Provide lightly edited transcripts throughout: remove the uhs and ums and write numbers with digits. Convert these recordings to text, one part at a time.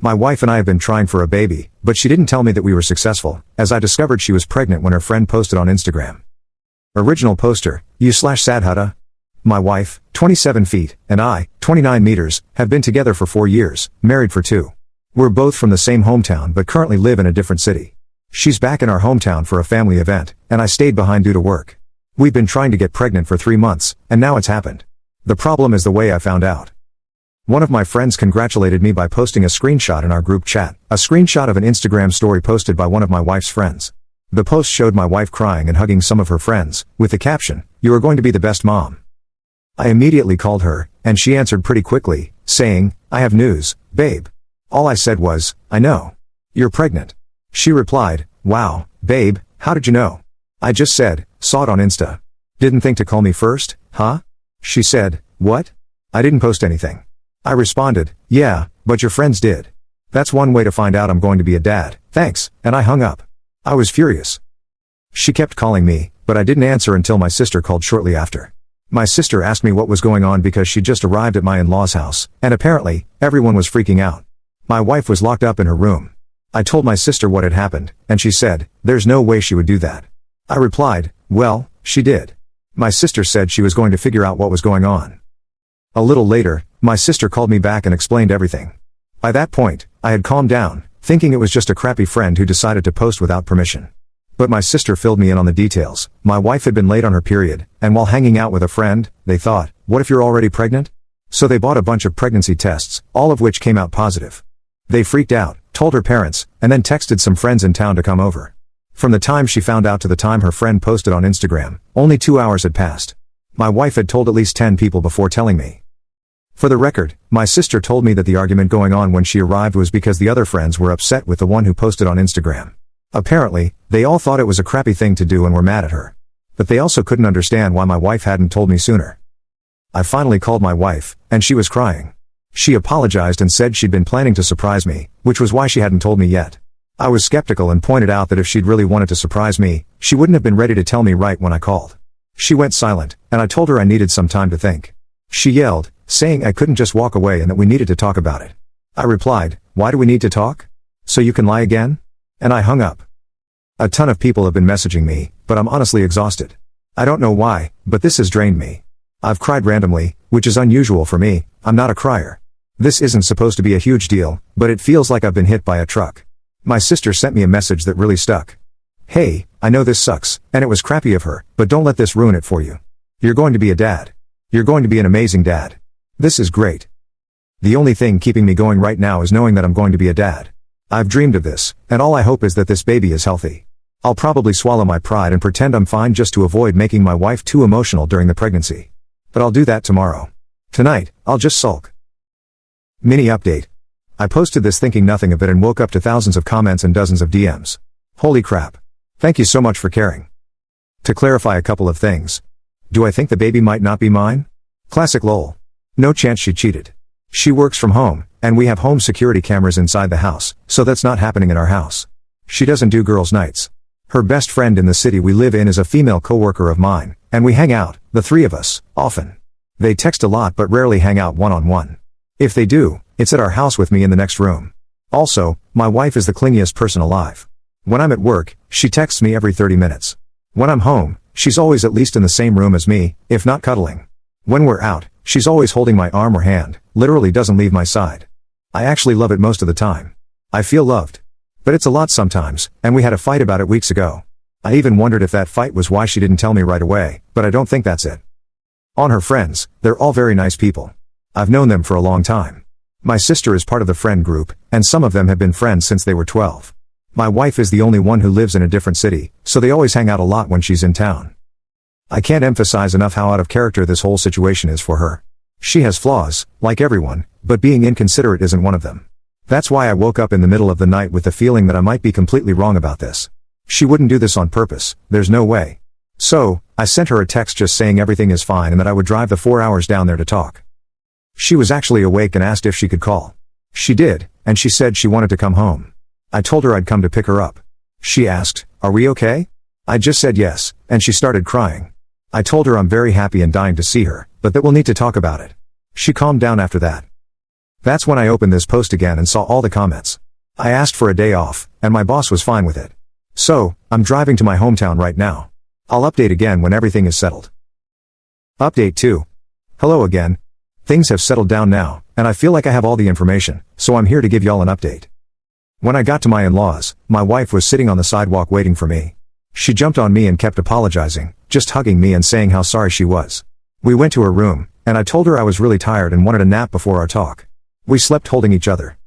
My wife and I have been trying for a baby, but she didn't tell me that we were successful, as I discovered she was pregnant when her friend posted on Instagram. Original poster, you/Sadhutta. My wife, 27 feet, and I, 29 meters, have been together for 4 years, married for 2. We're both from the same hometown but currently live in a different city. She's back in our hometown for a family event, and I stayed behind due to work. We've been trying to get pregnant for 3 months, and now it's happened. The problem is the way I found out. One of my friends congratulated me by posting a screenshot in our group chat, a screenshot of an Instagram story posted by one of my wife's friends. The post showed my wife crying and hugging some of her friends, with the caption, "You are going to be the best mom." I immediately called her, and she answered pretty quickly, saying, "I have news, babe." All I said was, "I know. You're pregnant." She replied, "Wow, babe, how did you know?" I just said, "Saw it on Insta." "Didn't think to call me first, huh?" She said, "What? I didn't post anything." I responded, "Yeah, but your friends did. That's one way to find out I'm going to be a dad, thanks," and I hung up. I was furious. She kept calling me, but I didn't answer until my sister called shortly after. My sister asked me what was going on because she just arrived at my in-laws' house, and apparently, everyone was freaking out. My wife was locked up in her room. I told my sister what had happened, and she said, "There's no way she would do that." I replied, "Well, she did." My sister said she was going to figure out what was going on. A little later, my sister called me back and explained everything. By that point, I had calmed down, thinking it was just a crappy friend who decided to post without permission. But my sister filled me in on the details. My wife had been late on her period, and while hanging out with a friend, they thought, "What if you're already pregnant?" So they bought a bunch of pregnancy tests, all of which came out positive. They freaked out, told her parents, and then texted some friends in town to come over. From the time she found out to the time her friend posted on Instagram, only 2 hours had passed. My wife had told at least 10 people before telling me. For the record, my sister told me that the argument going on when she arrived was because the other friends were upset with the one who posted on Instagram. Apparently, they all thought it was a crappy thing to do and were mad at her. But they also couldn't understand why my wife hadn't told me sooner. I finally called my wife, and she was crying. She apologized and said she'd been planning to surprise me, which was why she hadn't told me yet. I was skeptical and pointed out that if she'd really wanted to surprise me, she wouldn't have been ready to tell me right when I called. She went silent, and I told her I needed some time to think. She yelled, saying I couldn't just walk away and that we needed to talk about it. I replied, "Why do we need to talk? So you can lie again?" And I hung up. A ton of people have been messaging me, but I'm honestly exhausted. I don't know why, but this has drained me. I've cried randomly, which is unusual for me. I'm not a crier. This isn't supposed to be a huge deal, but it feels like I've been hit by a truck. My sister sent me a message that really stuck. "Hey, I know this sucks, and it was crappy of her, but don't let this ruin it for you. You're going to be a dad. You're going to be an amazing dad. This is great. The only thing keeping me going right now is knowing that I'm going to be a dad. I've dreamed of this, and all I hope is that this baby is healthy. I'll probably swallow my pride and pretend I'm fine just to avoid making my wife too emotional during the pregnancy. But I'll do that tomorrow. Tonight, I'll just sulk." Mini update. I posted this thinking nothing of it and woke up to thousands of comments and dozens of DMs. Holy crap. Thank you so much for caring. To clarify a couple of things. Do I think the baby might not be mine? Classic lol. No chance she cheated. She works from home, and we have home security cameras inside the house, so that's not happening in our house. She doesn't do girls' nights. Her best friend in the city we live in is a female coworker of mine, and we hang out, the three of us, often. They text a lot but rarely hang out one-on-one. If they do, it's at our house with me in the next room. Also, my wife is the clingiest person alive. When I'm at work, she texts me every 30 minutes. When I'm home, she's always at least in the same room as me, if not cuddling. When we're out, she's always holding my arm or hand, literally doesn't leave my side. I actually love it most of the time. I feel loved. But it's a lot sometimes, and we had a fight about it weeks ago. I even wondered if that fight was why she didn't tell me right away, but I don't think that's it. On her friends, they're all very nice people. I've known them for a long time. My sister is part of the friend group, and some of them have been friends since they were 12. My wife is the only one who lives in a different city, so they always hang out a lot when she's in town. I can't emphasize enough how out of character this whole situation is for her. She has flaws, like everyone, but being inconsiderate isn't one of them. That's why I woke up in the middle of the night with the feeling that I might be completely wrong about this. She wouldn't do this on purpose, there's no way. So, I sent her a text just saying everything is fine and that I would drive the 4 hours down there to talk. She was actually awake and asked if she could call. She did, and she said she wanted to come home. I told her I'd come to pick her up. She asked, "Are we okay?" I just said yes, and she started crying. I told her I'm very happy and dying to see her, but that we'll need to talk about it. She calmed down after that. That's when I opened this post again and saw all the comments. I asked for a day off, and my boss was fine with it. So, I'm driving to my hometown right now. I'll update again when everything is settled. Update 2. Hello again. Things have settled down now, and I feel like I have all the information, so I'm here to give y'all an update. When I got to my in-laws, my wife was sitting on the sidewalk waiting for me. She jumped on me and kept apologizing, just hugging me and saying how sorry she was. We went to her room, and I told her I was really tired and wanted a nap before our talk. We slept holding each other.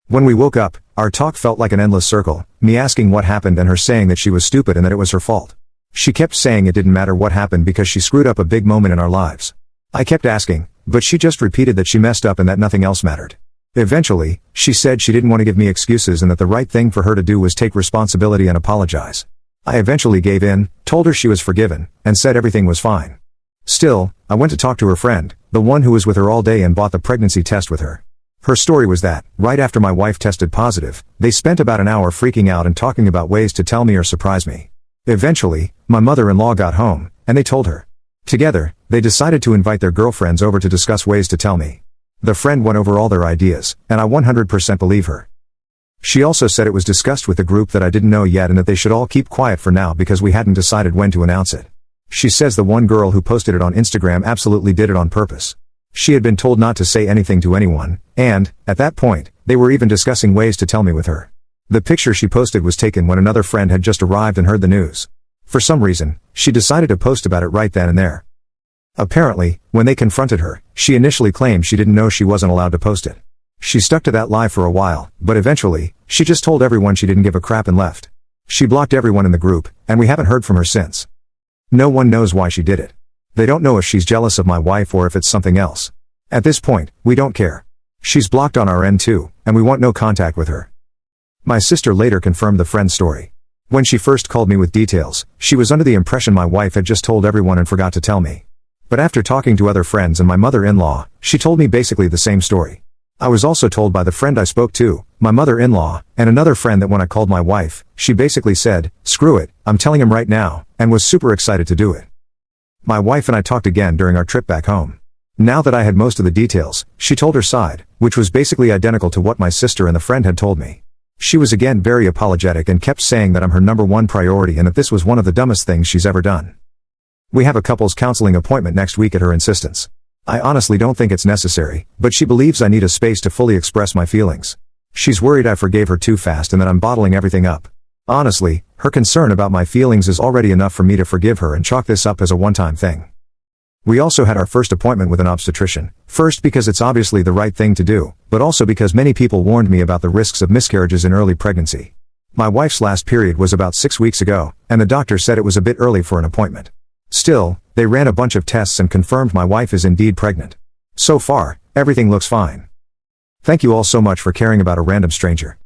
When we woke up, our talk felt like an endless circle, me asking what happened and her saying that she was stupid and that it was her fault. She kept saying it didn't matter what happened because she screwed up a big moment in our lives. I kept asking, but she just repeated that she messed up and that nothing else mattered. Eventually, she said she didn't want to give me excuses and that the right thing for her to do was take responsibility and apologize. I eventually gave in, told her she was forgiven, and said everything was fine. Still, I went to talk to her friend, the one who was with her all day and bought the pregnancy test with her. Her story was that, right after my wife tested positive, they spent about an hour freaking out and talking about ways to tell me or surprise me. Eventually, my mother-in-law got home, and they told her. Together, they decided to invite their girlfriends over to discuss ways to tell me. The friend went over all their ideas, and I 100% believe her. She also said it was discussed with the group that I didn't know yet and that they should all keep quiet for now because we hadn't decided when to announce it. She says the one girl who posted it on Instagram absolutely did it on purpose. She had been told not to say anything to anyone, and, at that point, they were even discussing ways to tell me with her. The picture she posted was taken when another friend had just arrived and heard the news. For some reason, she decided to post about it right then and there. Apparently, when they confronted her, she initially claimed she didn't know she wasn't allowed to post it. She stuck to that lie for a while, but eventually, she just told everyone she didn't give a crap and left. She blocked everyone in the group, and we haven't heard from her since. No one knows why she did it. They don't know if she's jealous of my wife or if it's something else. At this point, we don't care. She's blocked on our end too, and we want no contact with her. My sister later confirmed the friend's story. When she first called me with details, she was under the impression my wife had just told everyone and forgot to tell me. But after talking to other friends and my mother-in-law, she told me basically the same story. I was also told by the friend I spoke to, my mother-in-law, and another friend that when I called my wife, she basically said, "Screw it, I'm telling him right now," and was super excited to do it. My wife and I talked again during our trip back home. Now that I had most of the details, she told her side, which was basically identical to what my sister and the friend had told me. She was again very apologetic and kept saying that I'm her #1 priority and that this was one of the dumbest things she's ever done. We have a couples counseling appointment next week at her insistence. I honestly don't think it's necessary, but she believes I need a space to fully express my feelings. She's worried I forgave her too fast and that I'm bottling everything up. Honestly, her concern about my feelings is already enough for me to forgive her and chalk this up as a one-time thing. We also had our first appointment with an obstetrician, first because it's obviously the right thing to do, but also because many people warned me about the risks of miscarriages in early pregnancy. My wife's last period was about 6 weeks ago, and the doctor said it was a bit early for an appointment. Still, they ran a bunch of tests and confirmed my wife is indeed pregnant. So far, everything looks fine. Thank you all so much for caring about a random stranger.